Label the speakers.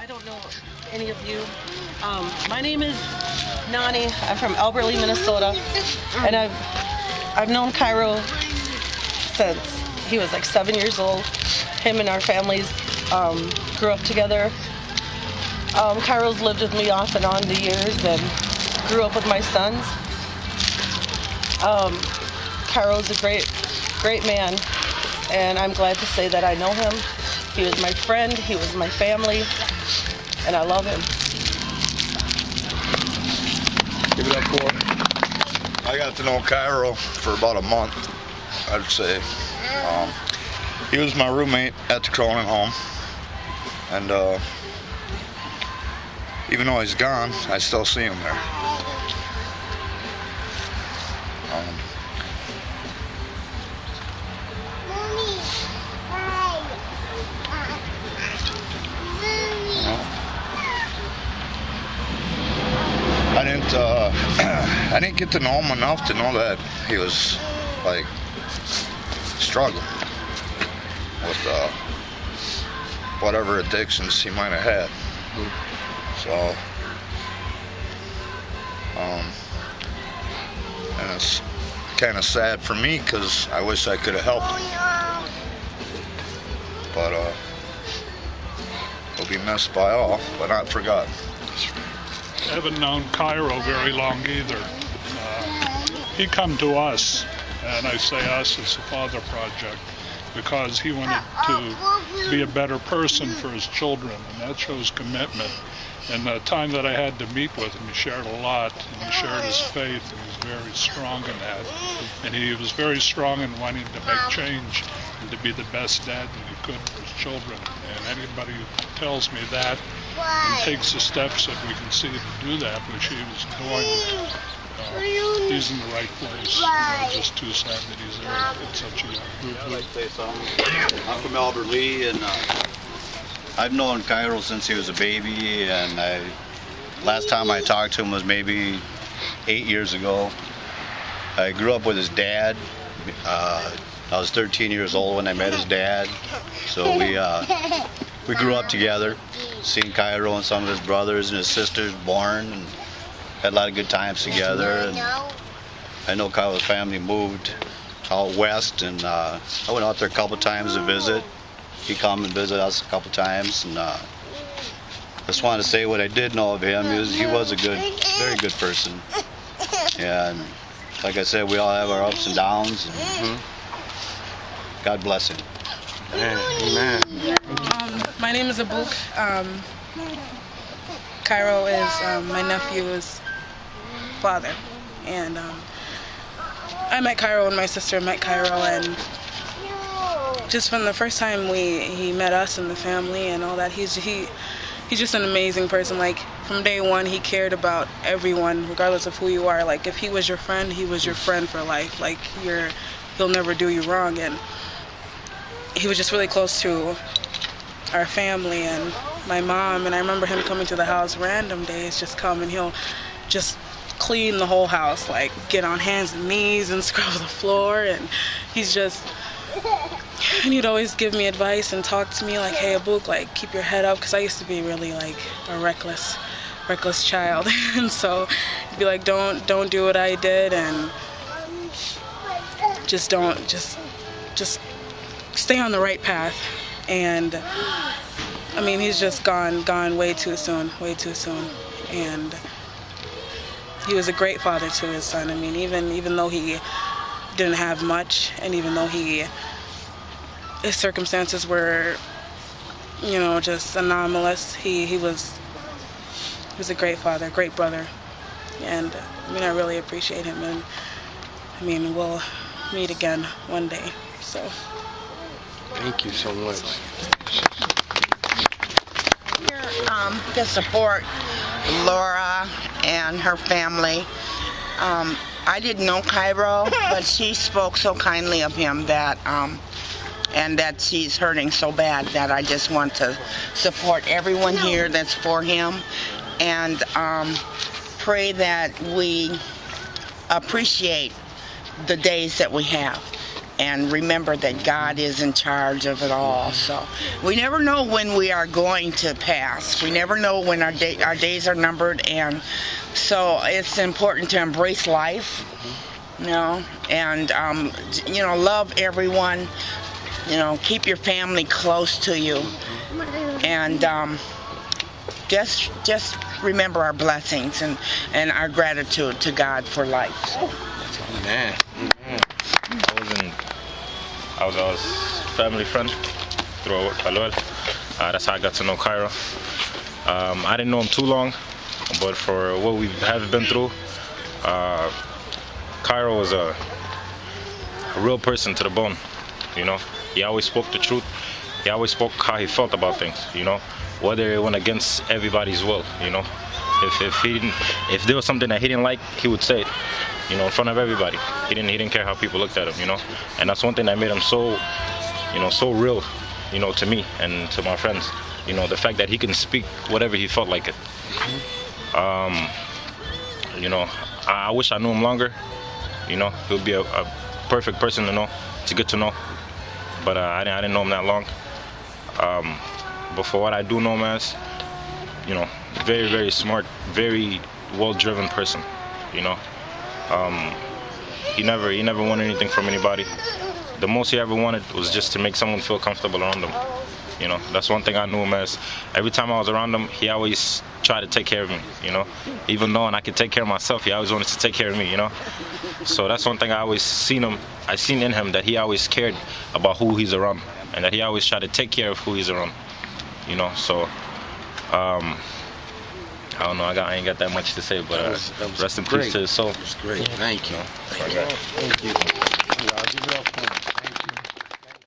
Speaker 1: I don't know any of you. My name is Nani. I'm from Albertley, Minnesota, and I've known Kairo since he was like 7 years old. Him and our families grew up together. Kairo's lived with me off and on the years and grew up with my sons. Kairo's a great man, and I'm glad to say that I know him. He was my friend, he was my family, and I love him.
Speaker 2: Give it up for him. I got to know Kairo for about a month, I'd say. He was my roommate at the Cronin home, and even though he's gone, I still see him there. I didn't get to know him enough to know that he was like struggling with whatever addictions he might have had. So, and it's kind of sad for me because I wish I could have helped him. But he'll be missed by all, but not forgotten.
Speaker 3: I haven't known Kairo very long either. He come to us, and I say us, it's a father project, because he wanted to be a better person for his children, and that shows commitment. And the time that I had to meet with him, he shared a lot, and he shared his faith, and he was very strong in that. And he was very strong in wanting to make change and to be the best dad that he could for his children. And anybody who tells me that and takes the steps that we can see to do that, which he was doing, he's in the right place. Just too sad that he's there at such a young group.
Speaker 4: I'd like to say something. I'm from Albertley, and I've known Kairo since he was a baby, and last time I talked to him was maybe 8 years ago. I grew up with his dad. I was 13 years old when I met his dad, so we grew up together, seeing Kairo and some of his brothers and his sisters born, and had a lot of good times together. And I know Kairo's family moved out west, and I went out there a couple times to visit. He come and visit us a couple times, and just wanted to say what I did know of him is he was a very good person. And like I said, we all have our ups and downs, and God bless him.
Speaker 2: Amen.
Speaker 5: My name is Abuk. Kairo is my nephew's father, and I met Kairo when my sister met Kairo, and just from the first time he met us and the family and all that, he's just an amazing person. Like, from day one, he cared about everyone, regardless of who you are. Like, if he was your friend, he was your friend for life. Like, he'll never do you wrong. And he was just really close to our family and my mom. And I remember him coming to the house random days, just come, and he'll just clean the whole house, like get on hands and knees and scrub the floor. And and he'd always give me advice and talk to me like, hey, Abuk, like, keep your head up, because I used to be really like a reckless child. And so he'd be like, don't do what I did, and just stay on the right path. And I mean, he's just gone way too soon. And he was a great father to his son. I mean, even though he didn't have much, and even though his circumstances were, just anomalous, he was a great father, great brother. And I mean, I really appreciate him, and I mean, we'll meet again one day. So
Speaker 2: Thank you so much.
Speaker 6: To support Laura and her family. I didn't know Kairo, but she spoke so kindly of him that and that she's hurting so bad that I just want to support everyone here that's for him, and pray that we appreciate the days that we have. and remember that God is in charge of it all. So we never know when we are going to pass. We never know when our days are numbered, and so it's important to embrace life, you know, and you know, love everyone. You know, keep your family close to you, and just remember our blessings and our gratitude to God for life. So.
Speaker 7: Man.
Speaker 8: I was a family friend through Alol. That's how I got to know Kairo. I didn't know him too long, but for what we have been through, Kairo was a real person to the bone, you know. He always spoke the truth. He always spoke how he felt about things, you know, whether it went against everybody's will, you know. If there was something that he didn't like, he would say it, you know, in front of everybody. He didn't care how people looked at him, you know. And that's one thing that made him so, you know, so real, you know, to me and to my friends. You know, the fact that he can speak whatever he felt like it. You know, I wish I knew him longer. You know, he would be a perfect person to know, to get to know. But I didn't know him that long. But for what I do know him as, you know, very, very smart, very well-driven person, you know. He never wanted anything from anybody. The most he ever wanted was just to make someone feel comfortable around him. You know, that's one thing I knew him as. Every time I was around him, he always tried to take care of me, you know. Even knowing I could take care of myself, he always wanted to take care of me, you know. So that's one thing I seen in him, that he always cared about who he's around, and that he always tried to take care of who he's around, you know. So I don't know, I ain't got that much to say, but
Speaker 7: that was
Speaker 8: rest in
Speaker 7: great.
Speaker 8: peace to his soul.
Speaker 7: That's great. Thank you.
Speaker 8: Thank you.
Speaker 7: Thank you. I'll give it up for him.